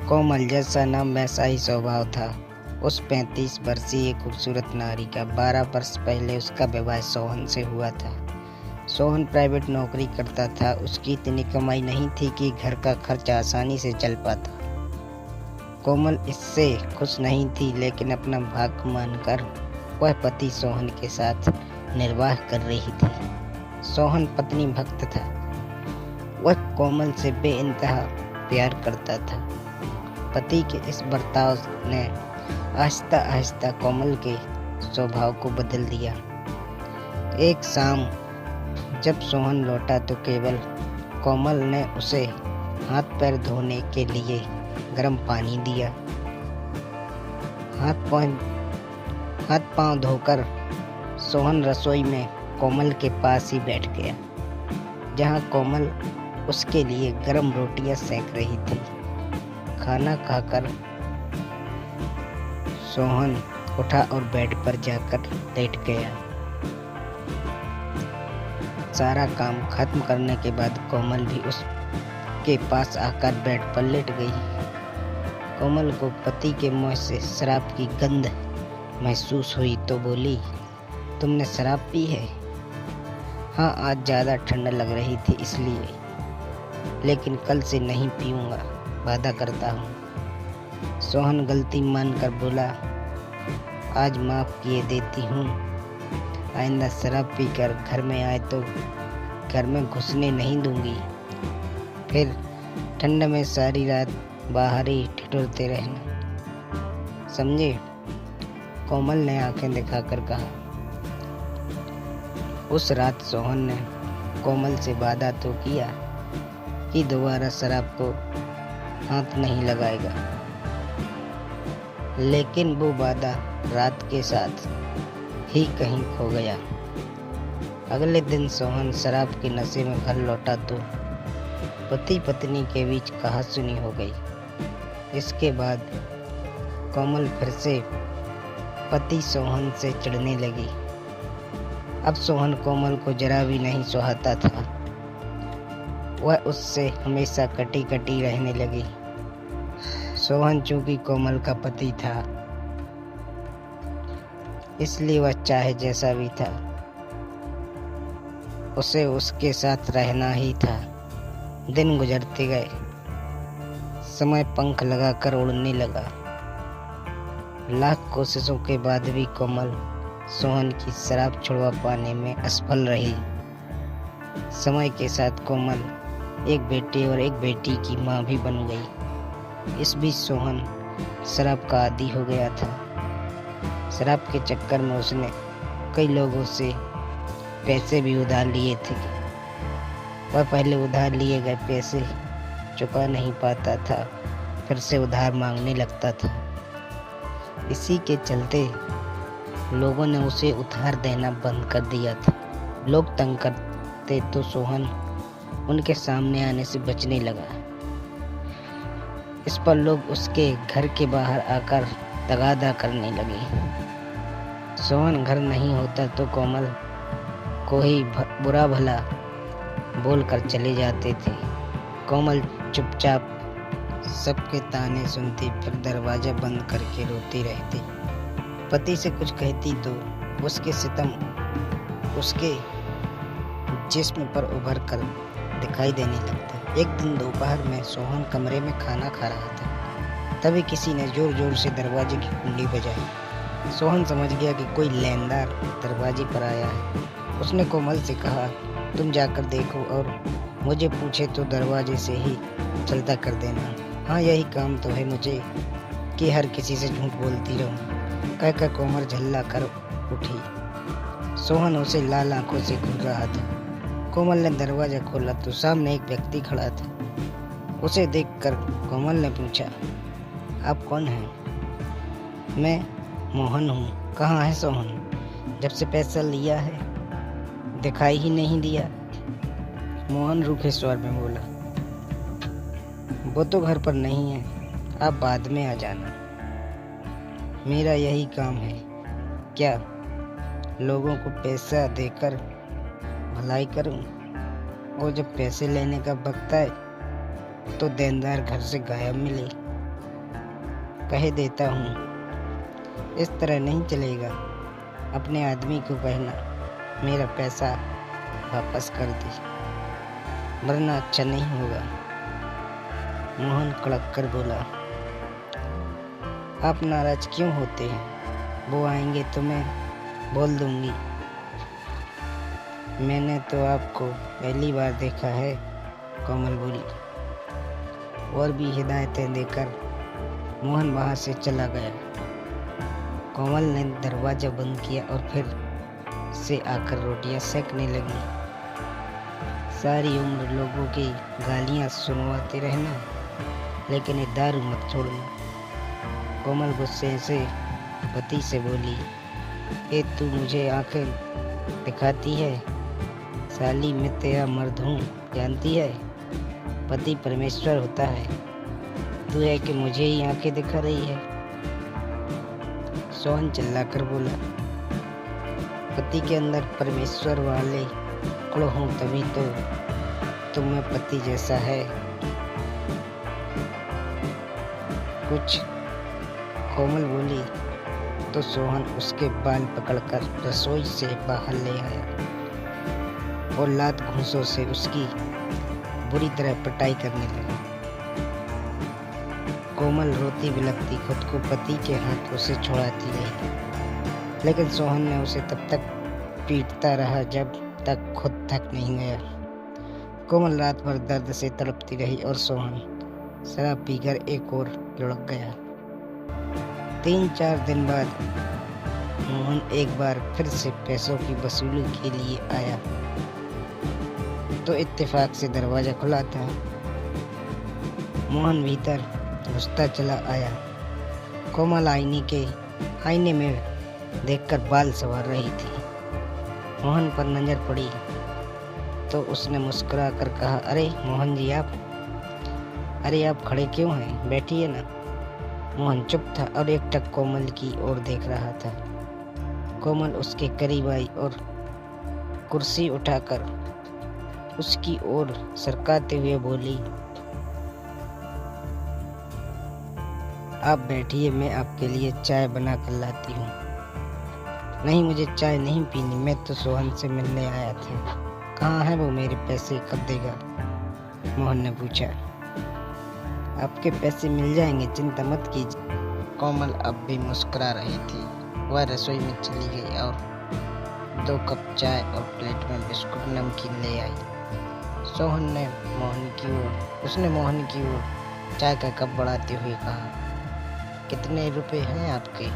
कोमल जैसा नाम वैसा ही स्वभाव था। उस 35 वर्षीय खूबसूरत नारी का 12 वर्ष पहले उसका विवाह सोहन से हुआ था। सोहन प्राइवेट नौकरी करता था। उसकी इतनी कमाई नहीं थी कि घर का खर्च आसानी से चल पाता। कोमल इससे खुश नहीं थी, लेकिन अपना भाग्य मानकर वह पति सोहन के साथ निर्वाह कर रही थी। सोहन पत्नी भक्त था। वह कोमल से बेइंतहा प्यार करता था। पति के इस बर्ताव ने आहिस्ता आहिस्ता कोमल के स्वभाव को बदल दिया। एक शाम जब सोहन लौटा तो केवल कोमल ने उसे हाथ पैर धोने के लिए गर्म पानी दिया। हाथ पांव धोकर सोहन रसोई में कोमल के पास ही बैठ गया, जहां कोमल उसके लिए गर्म रोटियां सेक रही थी। खाना खाकर सोहन उठा और बेड पर जाकर लेट गया। सारा काम खत्म करने के बाद कोमल भी उसके पास आकर बेड पर लेट गई। कोमल को पति के मुंह से शराब की गंध महसूस हुई तो बोली, तुमने शराब पी है? हाँ, आज ज़्यादा ठंड लग रही थी इसलिए, लेकिन कल से नहीं पीऊँगा, वादा करता हूँ। सोहन गलती मानकर बोला, आज माफ़ किए देती हूँ। आइंदा शराब पीकर घर में आए तो घर में घुसने नहीं दूंगी। फिर ठंड में सारी रात बाहर ही ठिठुरते रहना, समझे? कोमल ने आंखें दिखाकर कहा। उस रात सोहन ने कोमल से वादा तो किया कि दोबारा शराब को हाथ नहीं लगाएगा, लेकिन वो वादा रात के साथ ही कहीं खो गया। अगले दिन सोहन शराब के नशे में घर लौटा तो पति पत्नी के बीच कहासुनी हो गई। इसके बाद कोमल फिर से पति सोहन से चिढ़ने लगी। अब सोहन कोमल को जरा भी नहीं सुहाता था। वह उससे हमेशा कटी कटी रहने लगी। सोहन चूंकि कोमल का पति था, इसलिए वह चाहे जैसा भी था उसे उसके साथ रहना ही था। दिन गुजरते गए, समय पंख लगाकर उड़ने लगा। लाख कोशिशों के बाद भी कोमल सोहन की शराब छुड़वा पाने में असफल रही। समय के साथ कोमल एक बेटे और एक बेटी की मां भी बन गई। इस बीच सोहन शराब का आदी हो गया था। शराब के चक्कर में उसने कई लोगों से पैसे भी उधार लिए थे। वह पहले उधार लिए गए पैसे चुका नहीं पाता था, फिर से उधार मांगने लगता था। इसी के चलते लोगों ने उसे उधार देना बंद कर दिया था। लोग तंग करते तो सोहन उनके सामने आने से बचने लगा। इस पर लोग उसके घर के बाहर आकर तगादा करने लगे। सोहन घर नहीं होता तो कोमल को ही बुरा भला बोलकर चले जाते थे। कोमल चुपचाप सबके ताने सुनती, फिर दरवाजा बंद करके रोती रहती। पति से कुछ कहती तो उसके सितम उसके जिस्म पर उभर कर दिखाई देने लगते। एक दिन दोपहर में सोहन कमरे में खाना खा रहा था। तभी किसी ने जोर जोर से दरवाजे की कुंडी बजाई। सोहन समझ गया कि कोई लेनदार दरवाजे पर आया है। उसने कोमल से कहा, तुम जाकर देखो और मुझे पूछे तो दरवाजे से ही चलता कर देना। हाँ, यही काम तो है मुझे कि हर किसी से झूठ बोलती रहूं, कहकर कोमल झल्ला कर उठी। सोहन उसे लाल आंखों से घूर रहा था। कोमल ने दरवाजा खोला तो सामने एक व्यक्ति खड़ा था। उसे देखकर कोमल ने पूछा, आप कौन हैं? मैं मोहन हूँ। कहाँ है सोहन? जब से पैसा लिया है दिखाई ही नहीं दिया। मोहन रूखे स्वर में बोला, वो तो घर पर नहीं है, आप बाद में आ जाना। मेरा यही काम है। क्या लोगों को पैसा देकर भलाई करूं? और जब पैसे लेने का वक्त आए तो देनदार घर से गायब मिले कह देता हूँ, इस तरह नहीं चलेगा। अपने आदमी को कहना मेरा पैसा वापस कर दे, वरना अच्छा नहीं होगा। मोहन कड़क कर बोला, आप नाराज क्यों होते हैं? वो आएंगे तो मैं बोल दूंगी। मैंने तो आपको पहली बार देखा है, कोमल बोली। और भी हिदायतें देकर मोहन वहां से चला गया। कोमल ने दरवाजा बंद किया और फिर से आकर रोटियां सेकने लगी। सारी उम्र लोगों की गालियां सुनवाते रहना, लेकिन ये दारू मत छोड़ना। कोमल गुस्से से पति से बोली, ए तू मुझे आंखें दिखाती है? साली मैं तेरा मर्द हूँ, जानती है? पति परमेश्वर होता है, तू है कि मुझे ही आंखें दिखा रही है? सोहन चिल्लाकर बोला, पति के अंदर परमेश्वर वाले गुण हों तभी तो तुम्हें पति जैसा है। कुछ कोमल बोली तो सोहन उसके बाल पकड़कर रसोई से बाहर ले आया और लात घूंसों से उसकी बुरी तरह पिटाई करने लगा। कोमल रोती बिलखती खुद को पति के हाथों से छुड़ाती रही, लेकिन सोहन ने उसे तब तक पीटता रहा जब तक खुद थक नहीं गया। कोमल रात भर दर्द से तड़पती रही और सोहन शराब पीकर एक और लुढ़क गया। 3-4 दिन बाद मोहन एक बार फिर से पैसों की वसूली के लिए आया तो इत्तेफाक से दरवाजा खुला था। मोहन भीतर घुसता चला आया। कोमल आईने में देखकर बाल संवार रही थी। मोहन पर नजर पड़ी तो उसने मुस्कुरा कर कहा, अरे मोहन जी अरे आप खड़े क्यों हैं? बैठिए ना। मोहन चुप था और एकटक कोमल की ओर देख रहा था। कोमल उसके करीब आई और कुर्सी उठाकर उसकी ओर सरकाते हुए बोली, आप बैठिए, मैं आपके लिए चाय बना कर लाती हूँ। नहीं, मुझे चाय नहीं पीनी, मैं तो सोहन से मिलने आया था। कहाँ है वो? मेरे पैसे कब देगा? मोहन ने पूछा। आपके पैसे मिल जाएंगे, चिंता मत कीजिए। कोमल अब भी मुस्कुरा रही थी। वह रसोई में चली गई और 2 कप चाय और प्लेट में बिस्कुट नमकीन ले आई। सोहन ने मोहन की ओर चाय का कप बढ़ाते हुए कहा, कितने रुपए हैं आपके?